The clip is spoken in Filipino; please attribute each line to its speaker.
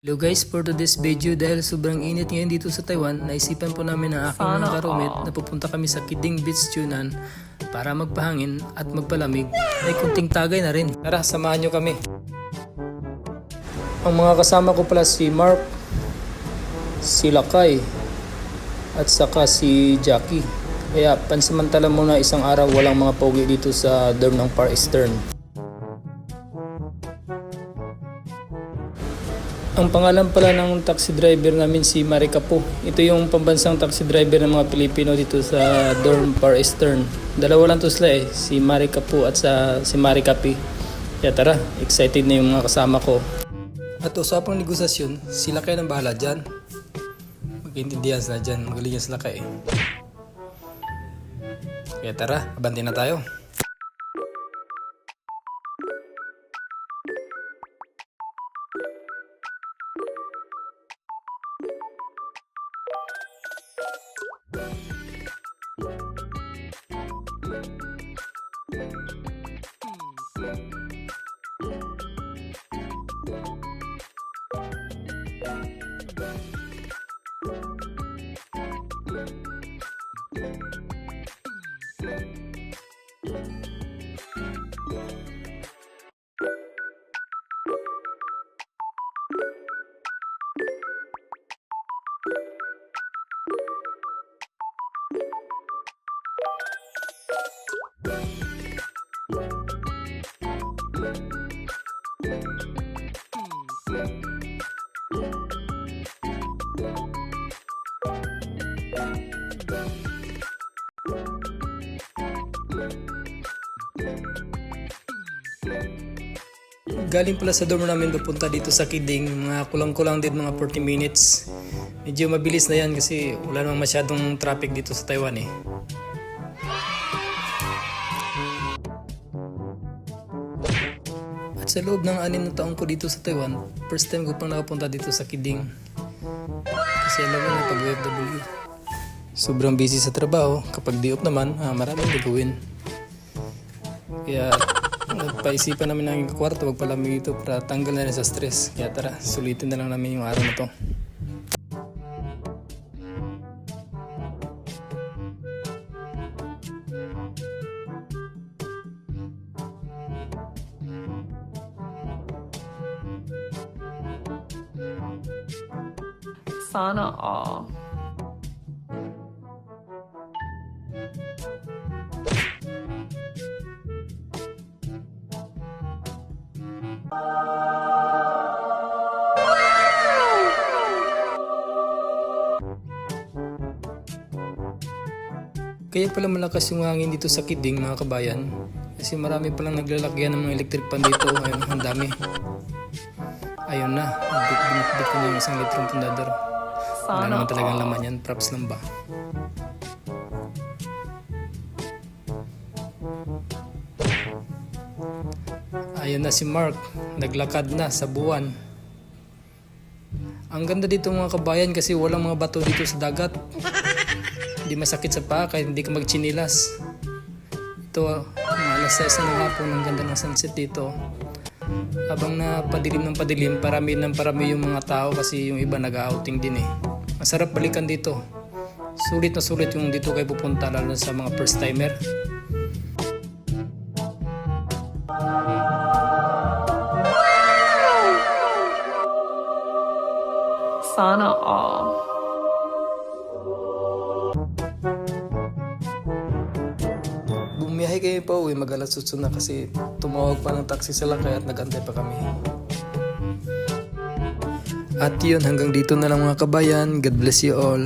Speaker 1: Hello guys, for today's video, dahil sobrang init ngayon dito sa Taiwan, naisipan po namin ang aking mga karumit na pupunta kami sa Kiding Beach, Chunan para magpahangin at magpalamig. May kunting tagay na rin. Tara, samahan nyo kami. Ang mga kasama ko pala si Mark, si Lakay, at saka si Jackie. Kaya pansamantala muna isang araw walang mga pogi dito sa dorm ng Far Eastern. Ang pangalan pala ng taxi driver namin si Marika po. Ito yung pambansang taxi driver ng mga Pilipino dito sa dorm Far Eastern. Dalawa lang to sila si Marika po at si Marika P. Kaya tara, excited na yung mga kasama ko. At usapang negosasyon, sila kayo nang bahala dyan. Mag-intindihan sila dyan, magaling yan sila kayo. Kaya tara, abanti na tayo. Galing pala sa dorm namin papunta dito sa Kiding, mga kulang-kulang din mga 40 minutes. Medyo mabilis na yan kasi wala namang masyadong traffic dito sa Taiwan eh. At sa loob ng 6 na taong ko dito sa Taiwan, first time ko pang nakapunta dito sa Kiding. Kasi alam mo na pag OFW, sobrang busy sa trabaho. Kapag day off naman, maraming gagawin. Kaya nagpaisipan namin ng kwarto, magpalamig dito para tanggal na rin sa stress. Kaya tara, sulitin na lang namin yung araw na to.
Speaker 2: Sana all.
Speaker 1: Kaya pala malakas yung hangin dito sa Kiding mga kabayan. Kasi marami palang naglalagyan ng mga electric pan dito. Ayun, ang dami. Ayun na, binitbit ko na yung 1 litrong pundador. Wala naman talagang laman yan, props lang ba? Ayun na si Mark, naglakad na sa buwan. Ang ganda dito mga kabayan kasi walang mga bato dito sa dagat. Hindi masakit sa paa kahit hindi ka magchinilas. Ito, alas 6 ng hapon, ang ganda ng sunset dito. Habang napadilim ng padilim, parami yung mga tao kasi yung iba nag-outing din eh. Masarap balikan dito. Sulit na sulit yung dito kayo pupunta, lalo sa mga first timer.
Speaker 2: Sana all.
Speaker 1: Bumiyahe kayo pa uwi, mag-alas 8 na kasi tumawag pa ng taxi sa Lakay at nag-antay pa kami. At yun, hanggang dito na lang mga kabayan. God bless you all.